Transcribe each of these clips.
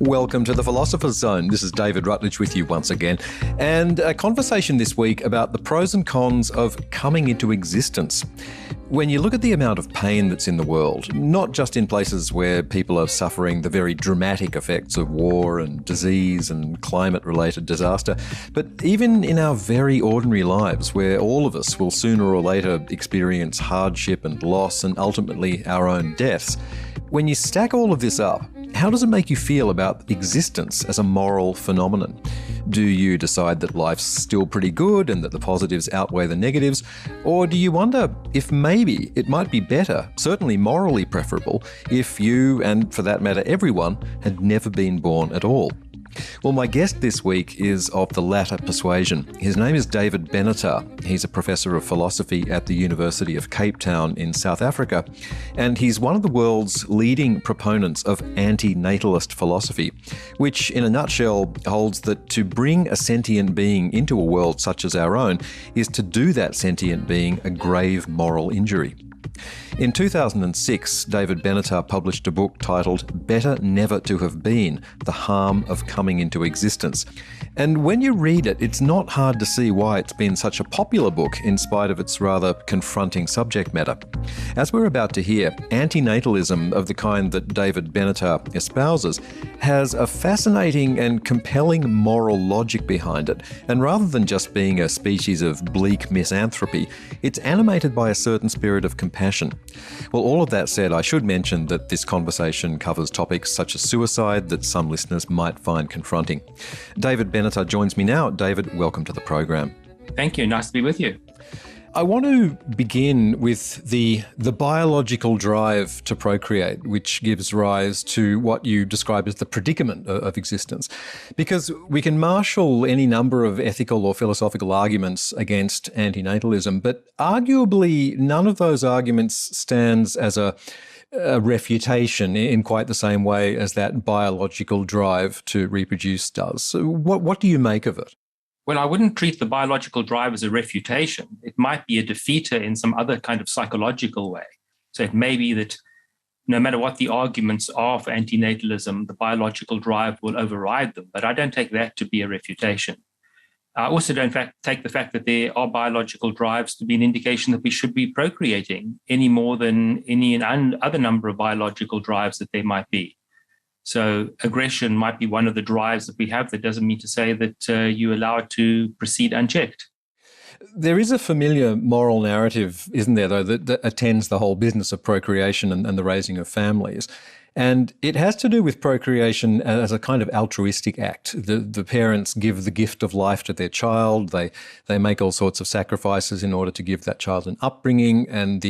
Welcome to the Philosopher's Zone. This is David Rutledge with you once again. And a conversation this week about the pros and cons of coming into existence. When you look at the amount of pain that's in the world, not just in places where people are suffering the very dramatic effects of war and disease and climate-related disaster, but even in our very ordinary lives where all of us will sooner or later experience hardship and loss and ultimately our own deaths, when you stack all of this up, how does it make you feel about existence as a moral phenomenon? Do you decide that life's still pretty good and that the positives outweigh the negatives? Or do you wonder if maybe it might be better, certainly morally preferable, if you, and for that matter everyone, had never been born at all? Well, my guest this week is of the latter persuasion. His name is David Benatar. He's a professor of philosophy at the University of Cape Town in South Africa, and he's one of the world's leading proponents of anti-natalist philosophy, which in a nutshell holds that to bring a sentient being into a world such as our own is to do that sentient being a grave moral injury. In 2006, David Benatar published a book titled Better Never to Have Been: The Harm of Coming into Existence. And when you read it, it's not hard to see why it's been such a popular book in spite of its rather confronting subject matter. As we're about to hear, antinatalism of the kind that David Benatar espouses has a fascinating and compelling moral logic behind it. And rather than just being a species of bleak misanthropy, it's animated by a certain spirit of compassion. Well, all of that said, I should mention that this conversation covers topics such as suicide that some listeners might find confronting. David Benatar joins me now. David, welcome to the program. Thank you. Nice to be with you. I want to begin with the biological drive to procreate, which gives rise to what you describe as the predicament of existence. Because we can marshal any number of ethical or philosophical arguments against antinatalism, but arguably none of those arguments stands as a refutation in quite the same way as that biological drive to reproduce does. So what do you make of it? Well, I wouldn't treat the biological drive as a refutation. It might be a defeater in some other kind of psychological way. So it may be that no matter what the arguments are for antinatalism, the biological drive will override them. But I don't take that to be a refutation. I also don't take the fact that there are biological drives to be an indication that we should be procreating any more than any other number of biological drives that there might be. So aggression might be one of the drives that we have. That doesn't mean to say that you allow it to proceed unchecked. There is a familiar moral narrative, isn't there, though, that attends the whole business of procreation and the raising of families. And it has to do with procreation as a kind of altruistic act. The parents give the gift of life to their child. They make all sorts of sacrifices in order to give that child an upbringing. And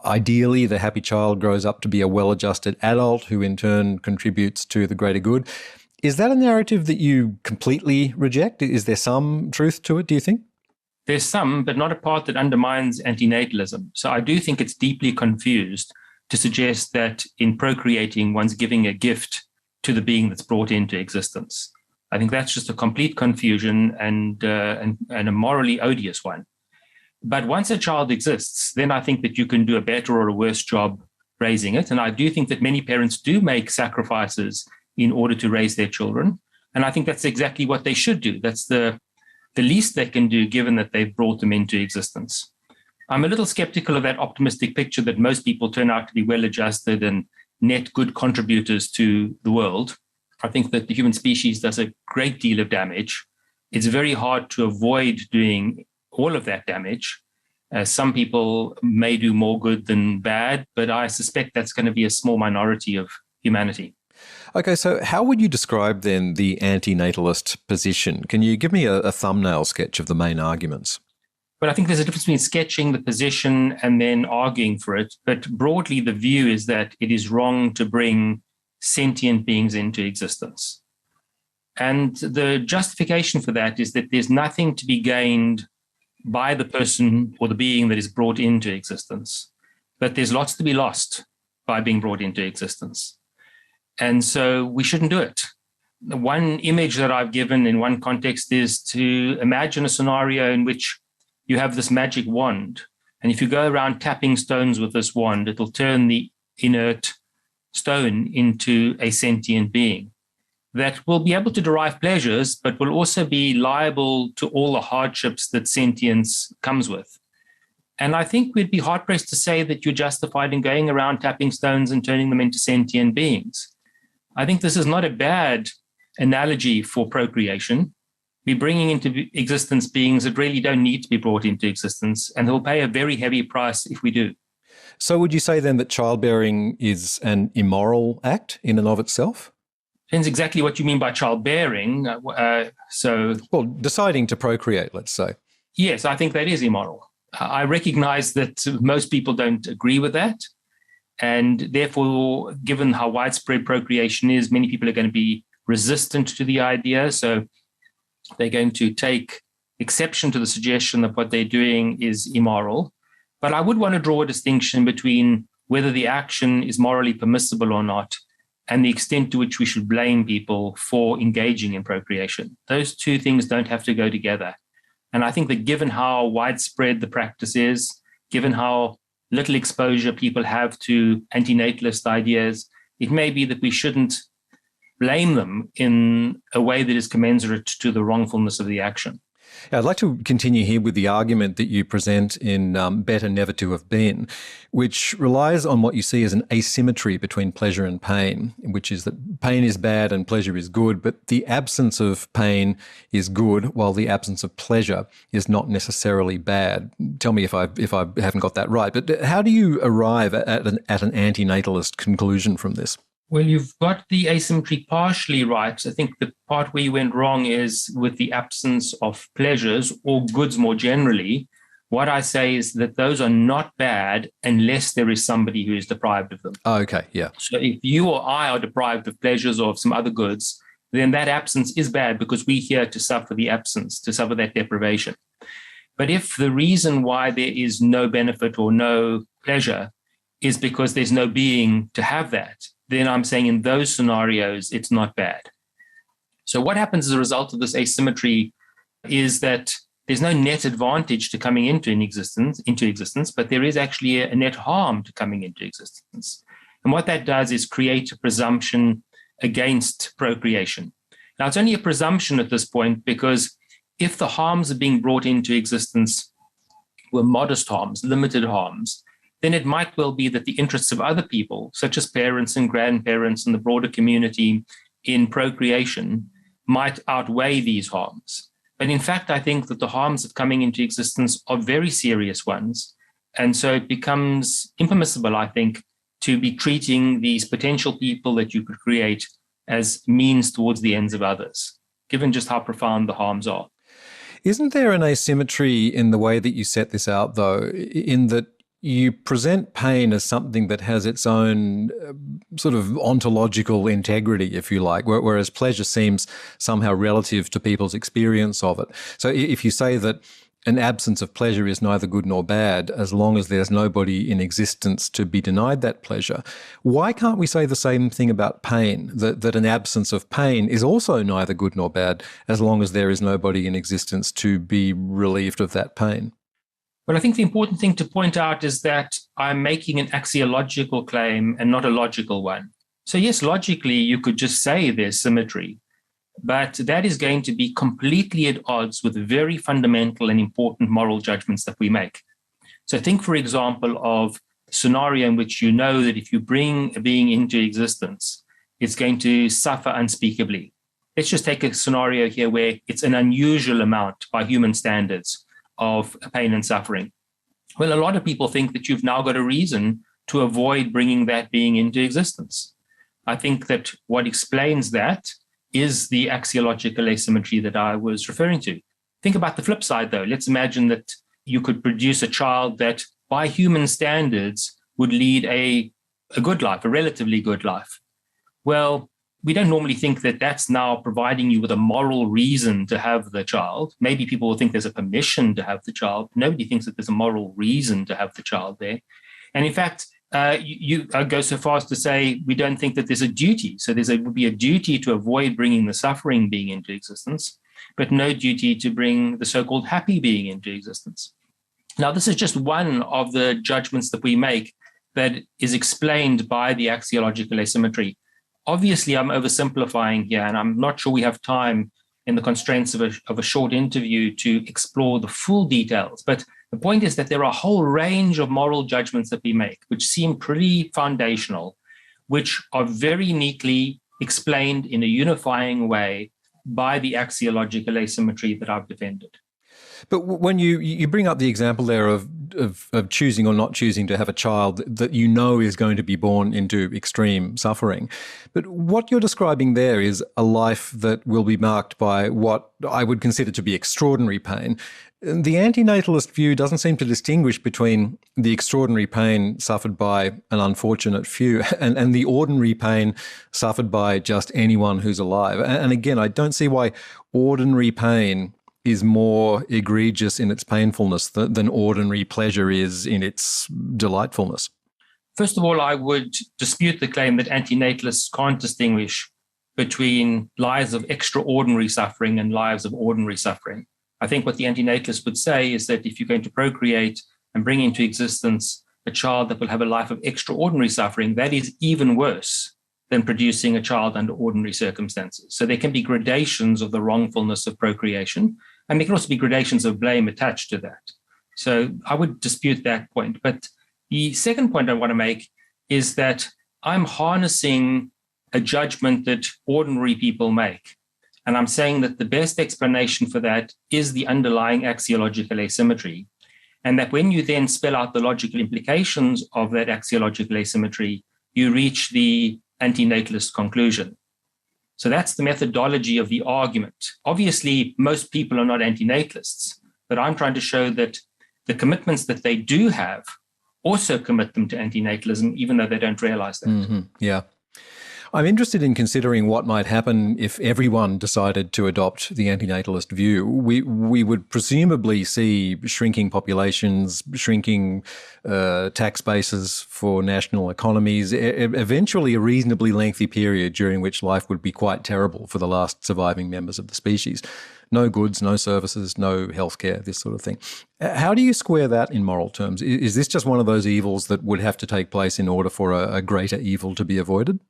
ideally, the happy child grows up to be a well-adjusted adult who in turn contributes to the greater good. Is that a narrative that you completely reject? Is there some truth to it, do you think? There's some, but not a part that undermines antinatalism. So I do think it's deeply confused to suggest that in procreating, one's giving a gift to the being that's brought into existence. I think that's just a complete confusion and a morally odious one. But once a child exists, then I think that you can do a better or a worse job raising it. And I do think that many parents do make sacrifices in order to raise their children. And I think that's exactly what they should do. That's the least they can do, given that they've brought them into existence. I'm a little skeptical of that optimistic picture that most people turn out to be well-adjusted and net good contributors to the world. I think that the human species does a great deal of damage. It's very hard to avoid doing all of that damage. Some people may do more good than bad, but I suspect that's going to be a small minority of humanity. Okay, so how would you describe then the antinatalist position? Can you give me a thumbnail sketch of the main arguments? But I think there's a difference between sketching the position and then arguing for it. But broadly, the view is that it is wrong to bring sentient beings into existence. And the justification for that is that there's nothing to be gained by the person or the being that is brought into existence, but there's lots to be lost by being brought into existence. And so we shouldn't do it. One image that I've given in one context is to imagine a scenario in which you have this magic wand. And if you go around tapping stones with this wand, it'll turn the inert stone into a sentient being. that will be able to derive pleasures, but will also be liable to all the hardships that sentience comes with. And I think we'd be hard-pressed to say that you're justified in going around tapping stones and turning them into sentient beings. I think this is not a bad analogy for procreation. We're bringing into existence beings that really don't need to be brought into existence, and they'll pay a very heavy price if we do. So would you say then that childbearing is an immoral act in and of itself? Depends exactly what you mean by childbearing. Well, deciding to procreate, let's say. Yes, I think that is immoral. I recognize that most people don't agree with that. And therefore, given how widespread procreation is, many people are going to be resistant to the idea. So they're going to take exception to the suggestion that what they're doing is immoral. But I would want to draw a distinction between whether the action is morally permissible or not and the extent to which we should blame people for engaging in procreation. Those two things don't have to go together. And I think that given how widespread the practice is, given how little exposure people have to antinatalist ideas, it may be that we shouldn't blame them in a way that is commensurate to the wrongfulness of the action. I'd like to continue here with the argument that you present in Better Never to Have Been, which relies on what you see as an asymmetry between pleasure and pain, which is that pain is bad and pleasure is good, but the absence of pain is good while the absence of pleasure is not necessarily bad. Tell me if I haven't got that right, but how do you arrive at an antinatalist conclusion from this? Well, you've got the asymmetry partially right. I think the part where you went wrong is with the absence of pleasures or goods more generally. What I say is that those are not bad unless there is somebody who is deprived of them. Oh, okay, yeah. So if you or I are deprived of pleasures or of some other goods, then that absence is bad because we're here to suffer the absence, to suffer that deprivation. But if the reason why there is no benefit or no pleasure is because there's no being to have that, then I'm saying in those scenarios, it's not bad. So what happens as a result of this asymmetry is that there's no net advantage to coming into existence, but there is actually a net harm to coming into existence. And what that does is create a presumption against procreation. Now, it's only a presumption at this point because if the harms of being brought into existence were modest harms, limited harms, then it might well be that the interests of other people, such as parents and grandparents and the broader community in procreation, might outweigh these harms. But in fact, I think that the harms of coming into existence are very serious ones. And so it becomes impermissible, I think, to be treating these potential people that you could create as means towards the ends of others, given just how profound the harms are. Isn't there an asymmetry in the way that you set this out, though, in that you present pain as something that has its own sort of ontological integrity, if you like, whereas pleasure seems somehow relative to people's experience of it. So if you say that an absence of pleasure is neither good nor bad, as long as there's nobody in existence to be denied that pleasure, why can't we say the same thing about pain, that an absence of pain is also neither good nor bad, as long as there is nobody in existence to be relieved of that pain? Well, I think the important thing to point out is that I'm making an axiological claim and not a logical one. So yes, logically, you could just say there's symmetry, but that is going to be completely at odds with very fundamental and important moral judgments that we make. So think, for example, of a scenario in which you know that if you bring a being into existence, it's going to suffer unspeakably. Let's just take a scenario here where it's an unusual amount by human standards of pain and suffering. Well, a lot of people think that you've now got a reason to avoid bringing that being into existence. I think that what explains that is the axiological asymmetry that I was referring to. Think about the flip side, though. Let's imagine that you could produce a child that, by human standards, would lead a good life, a relatively good life. Well, we don't normally think that that's now providing you with a moral reason to have the child. Maybe people will think there's a permission to have the child. Nobody thinks that there's a moral reason to have the child there. And in fact, you go so far as to say we don't think that there's a duty. So would be a duty to avoid bringing the suffering being into existence, but no duty to bring the so-called happy being into existence. Now, this is just one of the judgments that we make that is explained by the axiological asymmetry. Obviously, I'm oversimplifying here, and I'm not sure we have time in the constraints of a short interview to explore the full details. But the point is that there are a whole range of moral judgments that we make, which seem pretty foundational, which are very neatly explained in a unifying way by the axiological asymmetry that I've defended. But when you bring up the example there of choosing or not choosing to have a child that you know is going to be born into extreme suffering, but what you're describing there is a life that will be marked by what I would consider to be extraordinary pain. The antinatalist view doesn't seem to distinguish between the extraordinary pain suffered by an unfortunate few and the ordinary pain suffered by just anyone who's alive. And again, I don't see why ordinary pain is more egregious in its painfulness than ordinary pleasure is in its delightfulness. First of all, I would dispute the claim that antinatalists can't distinguish between lives of extraordinary suffering and lives of ordinary suffering. I think what the antinatalist would say is that if you're going to procreate and bring into existence a child that will have a life of extraordinary suffering, that is even worse than producing a child under ordinary circumstances. So there can be gradations of the wrongfulness of procreation, and there can also be gradations of blame attached to that. So I would dispute that point. But the second point I want to make is that I'm harnessing a judgment that ordinary people make. And I'm saying that the best explanation for that is the underlying axiological asymmetry. And that when you then spell out the logical implications of that axiological asymmetry, you reach the antinatalist conclusion. So that's the methodology of the argument. Obviously, most people are not antinatalists, but I'm trying to show that the commitments that they do have also commit them to antinatalism, even though they don't realize that. Mm-hmm. Yeah. I'm interested in considering what might happen if everyone decided to adopt the antinatalist view. We would presumably see shrinking populations, shrinking tax bases for national economies, eventually a reasonably lengthy period during which life would be quite terrible for the last surviving members of the species. No goods, no services, no healthcare, this sort of thing. How do you square that in moral terms? Is this just one of those evils that would have to take place in order for a greater evil to be avoided?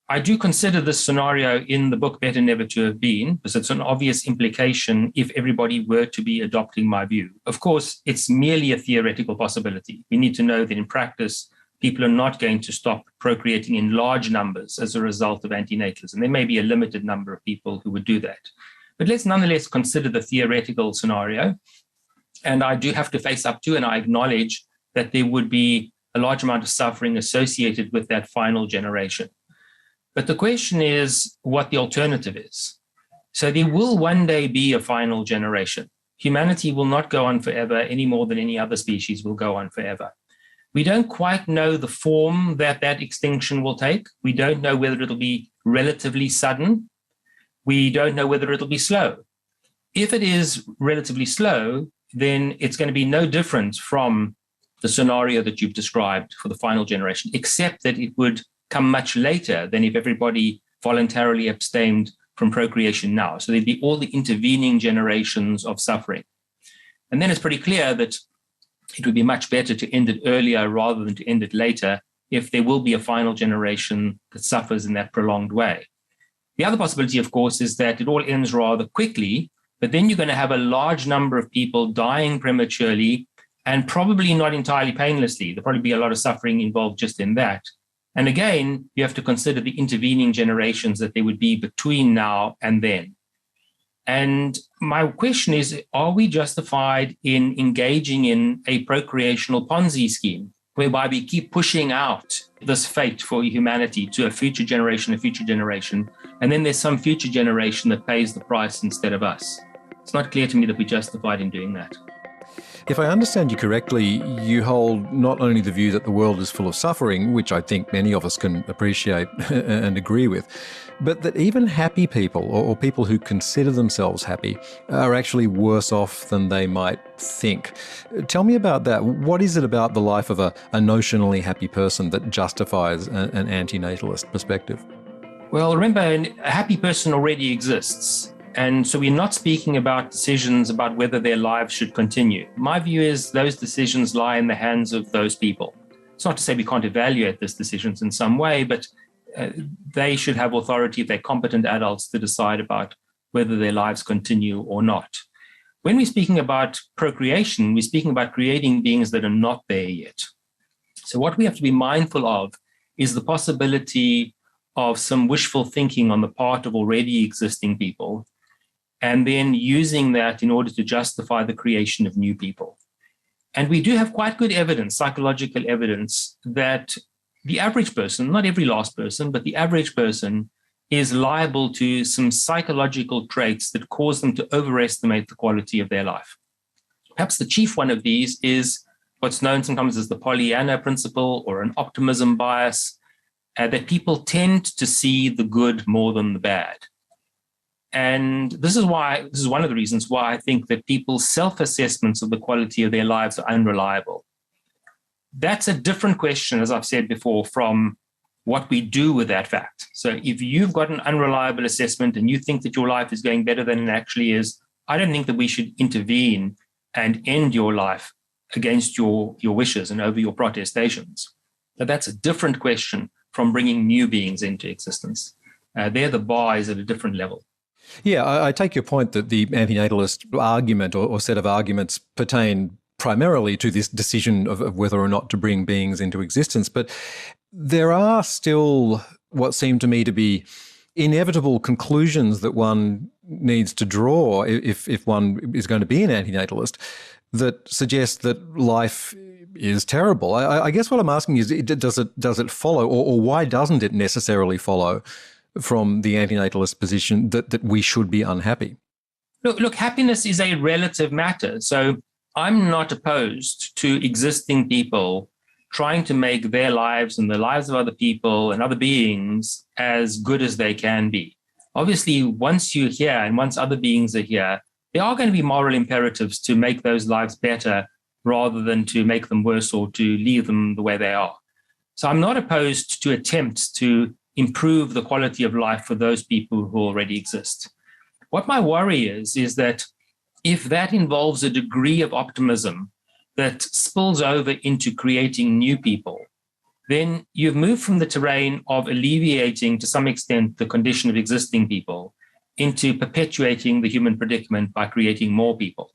I do consider this scenario in the book Better Never to Have Been, because it's an obvious implication if everybody were to be adopting my view. Of course, it's merely a theoretical possibility. We need to know that in practice, people are not going to stop procreating in large numbers as a result of antinatalism. There may be a limited number of people who would do that. But let's nonetheless consider the theoretical scenario. And I do have to face up to, and I acknowledge that there would be a large amount of suffering associated with that final generation. But the question is what the alternative is. So there will one day be a final generation. Humanity will not go on forever any more than any other species will go on forever. We don't quite know the form that extinction will take. We don't know whether it'll be relatively sudden. We don't know whether it'll be slow. If it is relatively slow, then it's going to be no different from the scenario that you've described for the final generation, except that it would come much later than if everybody voluntarily abstained from procreation now. So there'd be all the intervening generations of suffering. And then it's pretty clear that it would be much better to end it earlier rather than to end it later if there will be a final generation that suffers in that prolonged way. The other possibility, of course, is that it all ends rather quickly, but then you're going to have a large number of people dying prematurely and probably not entirely painlessly. There'll probably be a lot of suffering involved just in that. And again, you have to consider the intervening generations that there would be between now and then. And my question is, are we justified in engaging in a procreational Ponzi scheme, whereby we keep pushing out this fate for humanity to a future generation, and then there's some future generation that pays the price instead of us? It's not clear to me that we're justified in doing that. If I understand you correctly, you hold not only the view that the world is full of suffering, which I think many of us can appreciate and agree with, but that even happy people or people who consider themselves happy are actually worse off than they might think. Tell me about that. What is it about the life of a notionally happy person that justifies an antinatalist perspective? Well, remember, a happy person already exists. And so we're not speaking about decisions about whether their lives should continue. My view is those decisions lie in the hands of those people. It's not to say we can't evaluate those decisions in some way, but they should have authority, if they're competent adults, to decide about whether their lives continue or not. When we're speaking about procreation, we're speaking about creating beings that are not there yet. So what we have to be mindful of is the possibility of some wishful thinking on the part of already existing people, and then using that in order to justify the creation of new people. And we do have quite good evidence, psychological evidence, that the average person, not every last person, but the average person is liable to some psychological traits that cause them to overestimate the quality of their life. Perhaps the chief one of these is what's known sometimes as the Pollyanna principle or an optimism bias, that people tend to see the good more than the bad. And this is one of the reasons why I think that people's self-assessments of the quality of their lives are unreliable. That's a different question, as I've said before, from what we do with that fact. So if you've got an unreliable assessment and you think that your life is going better than it actually is, I don't think that we should intervene and end your life against your wishes and over your protestations. But that's a different question from bringing new beings into existence. There, the bar is at a different level. Yeah, I take your point that the antinatalist argument or set of arguments pertain primarily to this decision of whether or not to bring beings into existence. But there are still what seem to me to be inevitable conclusions that one needs to draw if one is going to be an antinatalist that suggest that life is terrible. I guess what I'm asking is, does it follow, or why doesn't it necessarily follow from the antinatalist position that we should be unhappy? Look, happiness is a relative matter. So I'm not opposed to existing people trying to make their lives and the lives of other people and other beings as good as they can be. Obviously, once you're here and once other beings are here, there are going to be moral imperatives to make those lives better rather than to make them worse or to leave them the way they are. So I'm not opposed to attempts to improve the quality of life for those people who already exist. What my worry is that if that involves a degree of optimism that spills over into creating new people, then you've moved from the terrain of alleviating to some extent the condition of existing people into perpetuating the human predicament by creating more people.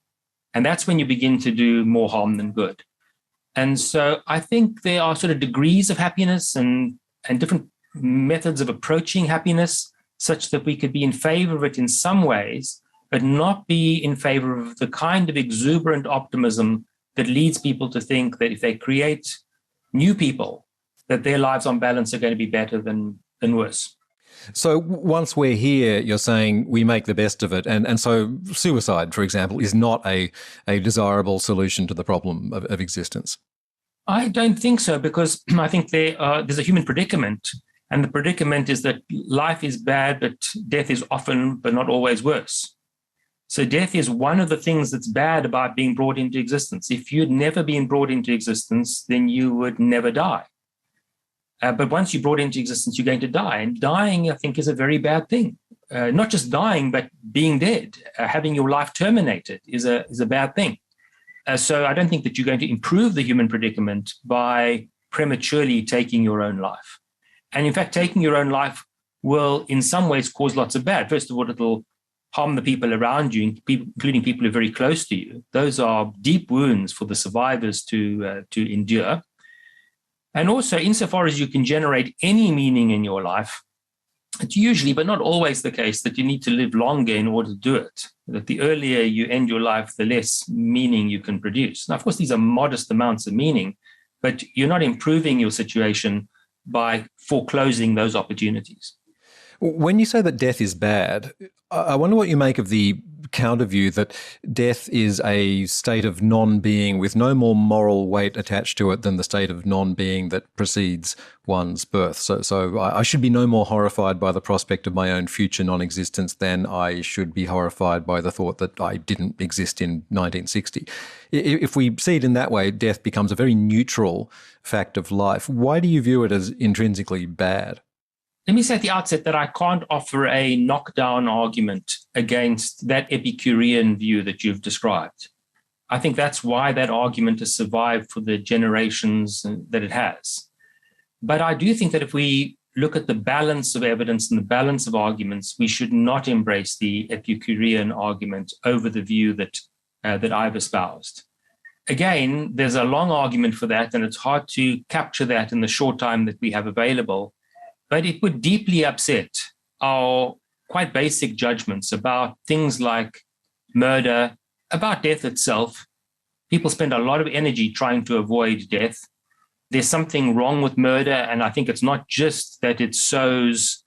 And that's when you begin to do more harm than good. And so I think there are sort of degrees of happiness and different methods of approaching happiness such that we could be in favor of it in some ways, but not be in favor of the kind of exuberant optimism that leads people to think that if they create new people, that their lives on balance are going to be better than worse. So once we're here, you're saying we make the best of it. And so suicide, for example, is not a desirable solution to the problem of existence. I don't think so, because I think there's a human predicament. And the predicament is that life is bad, but death is often, but not always, worse. So death is one of the things that's bad about being brought into existence. If you'd never been brought into existence, then you would never die. But once you're brought into existence, you're going to die. And dying, I think, is a very bad thing. Not just dying, but being dead, having your life terminated is a bad thing. So I don't think that you're going to improve the human predicament by prematurely taking your own life. And in fact, taking your own life will in some ways cause lots of bad. First of all, it'll harm the people around you, including people who are very close to you. Those are deep wounds for the survivors to endure. And also, insofar as you can generate any meaning in your life, it's usually, but not always, the case that you need to live longer in order to do it. That the earlier you end your life, the less meaning you can produce. Now, of course, these are modest amounts of meaning, but you're not improving your situation by foreclosing those opportunities. When you say that death is bad, I wonder what you make of the counter view that death is a state of non-being with no more moral weight attached to it than the state of non-being that precedes one's birth. So I should be no more horrified by the prospect of my own future non-existence than I should be horrified by the thought that I didn't exist in 1960. If we see it in that way, death becomes a very neutral fact of life. Why do you view it as intrinsically bad? Let me say at the outset that I can't offer a knockdown argument against that Epicurean view that you've described. I think that's why that argument has survived for the generations that it has. But I do think that if we look at the balance of evidence and the balance of arguments, we should not embrace the Epicurean argument over the view that I've espoused. Again, there's a long argument for that, and it's hard to capture that in the short time that we have available. But it would deeply upset our quite basic judgments about things like murder, about death itself. People spend a lot of energy trying to avoid death. There's something wrong with murder, and I think it's not just that it sows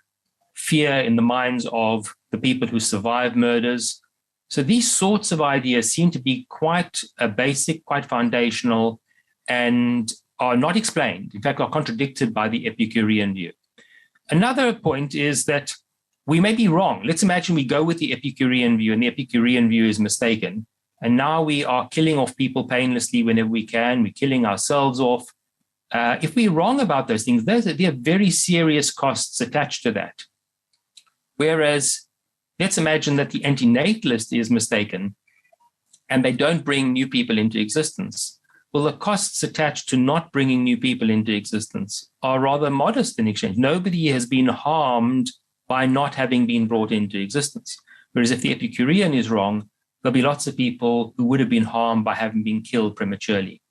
fear in the minds of the people who survive murders. So these sorts of ideas seem to be quite basic, quite foundational, and are not explained. In fact, are contradicted by the Epicurean view. Another point is that we may be wrong. Let's imagine we go with the Epicurean view, and the Epicurean view is mistaken. And now we are killing off people painlessly whenever we can. We're killing ourselves off. If we're wrong about those things, there are very serious costs attached to that. Whereas, let's imagine that the antinatalist is mistaken and they don't bring new people into existence. Well, the costs attached to not bringing new people into existence are rather modest in exchange. Nobody has been harmed by not having been brought into existence. Whereas if the Epicurean is wrong, there'll be lots of people who would have been harmed by having been killed prematurely.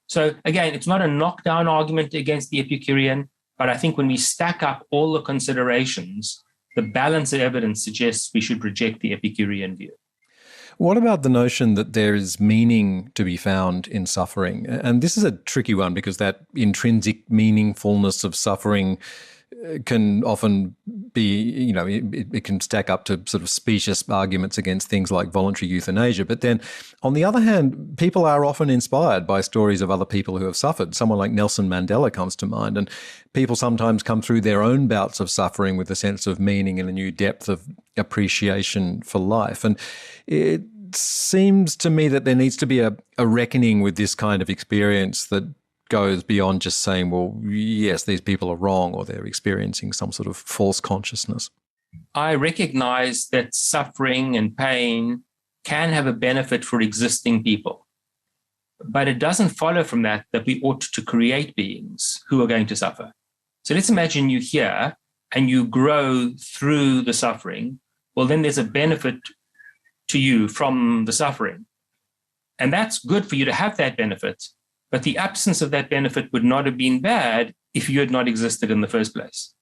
So again, it's not a knockdown argument against the Epicurean, but I think when we stack up all the considerations, the balance of evidence suggests we should reject the Epicurean view. What about the notion that there is meaning to be found in suffering? And this is a tricky one because that intrinsic meaningfulness of suffering can often be, it can stack up to sort of specious arguments against things like voluntary euthanasia. But then on the other hand, people are often inspired by stories of other people who have suffered. Someone like Nelson Mandela comes to mind, and people sometimes come through their own bouts of suffering with a sense of meaning and a new depth of appreciation for life. And it seems to me that there needs to be a reckoning with this kind of experience that goes beyond just saying, well, yes, these people are wrong or they're experiencing some sort of false consciousness. I recognize that suffering and pain can have a benefit for existing people, but it doesn't follow from that we ought to create beings who are going to suffer. So let's imagine you here and you grow through the suffering. Well, then there's a benefit to you from the suffering. And that's good for you to have that benefit. But the absence of that benefit would not have been bad if you had not existed in the first place.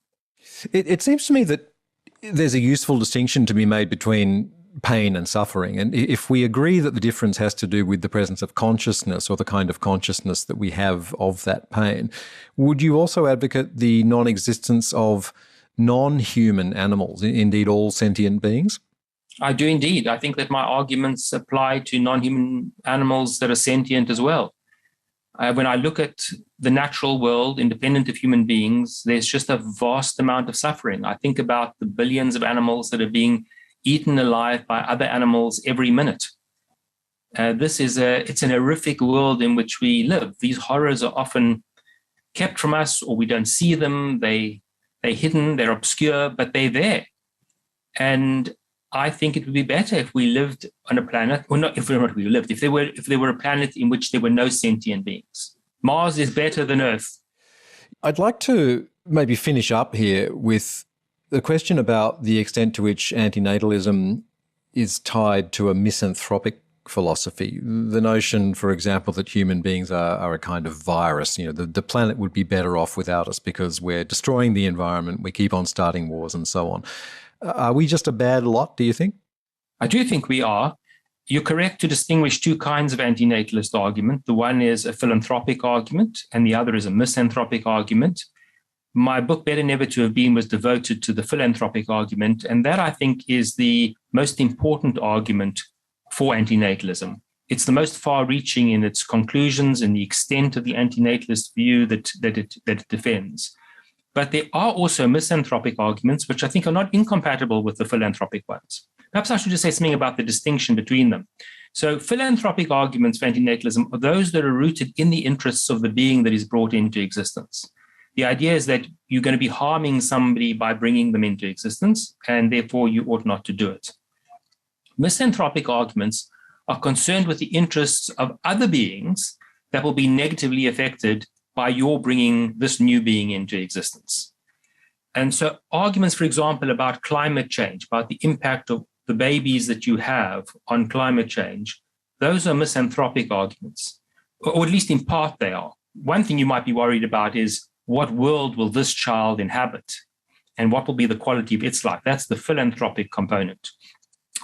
It seems to me that there's a useful distinction to be made between pain and suffering. And if we agree that the difference has to do with the presence of consciousness or the kind of consciousness that we have of that pain, would you also advocate the non-existence of non-human animals, indeed all sentient beings? I do indeed. I think that my arguments apply to non-human animals that are sentient as well. When I look at the natural world, independent of human beings, there's just a vast amount of suffering. I think about the billions of animals that are being eaten alive by other animals every minute. It's an horrific world in which we live. These horrors are often kept from us, or we don't see them. They're hidden, they're obscure, but they're there. And I think it would be better if we lived on a planet, or not if we lived, if there were a planet in which there were no sentient beings. Mars is better than Earth. I'd like to maybe finish up here with the question about the extent to which antinatalism is tied to a misanthropic philosophy. The notion, for example, that human beings are a kind of virus. The planet would be better off without us because we're destroying the environment, we keep on starting wars and so on. Are we just a bad lot, do you think? I do think we are. You're correct to distinguish two kinds of antinatalist argument. The one is a philanthropic argument, and the other is a misanthropic argument. My book, Better Never to Have Been, was devoted to the philanthropic argument, and that, I think, is the most important argument for antinatalism. It's the most far-reaching in its conclusions and the extent of the antinatalist view that it defends. But there are also misanthropic arguments, which I think are not incompatible with the philanthropic ones. Perhaps I should just say something about the distinction between them. So philanthropic arguments for antinatalism are those that are rooted in the interests of the being that is brought into existence. The idea is that you're going to be harming somebody by bringing them into existence, and therefore you ought not to do it. Misanthropic arguments are concerned with the interests of other beings that will be negatively affected by your bringing this new being into existence. And so arguments, for example, about climate change, about the impact of the babies that you have on climate change, those are misanthropic arguments, or at least in part they are. One thing you might be worried about is what world will this child inhabit and what will be the quality of its life? That's the philanthropic component.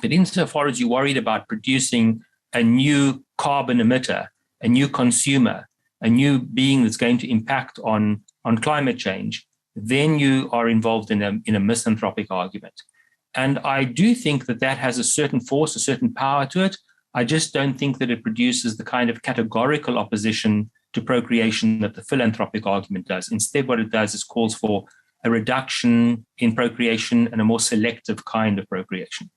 But insofar as you're worried about producing a new carbon emitter, a new consumer, a new being that's going to impact on climate change, then you are involved in a misanthropic argument. And I do think that has a certain force, a certain power to it. I just don't think that it produces the kind of categorical opposition to procreation that the philanthropic argument does. Instead, what it does is calls for a reduction in procreation and a more selective kind of procreation.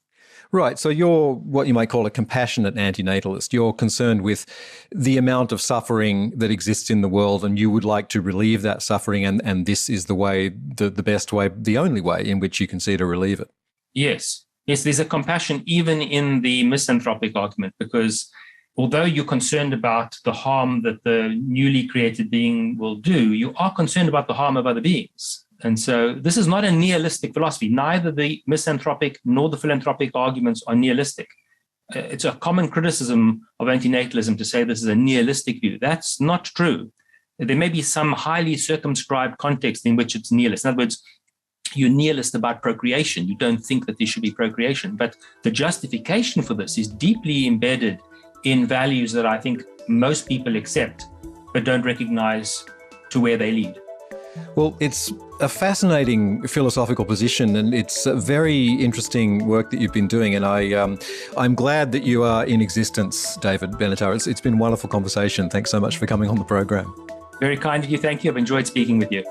Right. So you're what you might call a compassionate antinatalist. You're concerned with the amount of suffering that exists in the world, and you would like to relieve that suffering. And this is the way, the best way, the only way in which you can see to relieve it. Yes. Yes, there's a compassion even in the misanthropic argument, because although you're concerned about the harm that the newly created being will do, you are concerned about the harm of other beings. And so this is not a nihilistic philosophy. Neither the misanthropic nor the philanthropic arguments are nihilistic. It's a common criticism of antinatalism to say this is a nihilistic view. That's not true. There may be some highly circumscribed context in which it's nihilist. In other words, you're nihilist about procreation. You don't think that there should be procreation. But the justification for this is deeply embedded in values that I think most people accept, but don't recognize to where they lead. Well, it's a fascinating philosophical position, and it's a very interesting work that you've been doing. And I'm glad that you are in existence, David Benatar. It's been a wonderful conversation. Thanks so much for coming on the program. Very kind of you. Thank you. I've enjoyed speaking with you.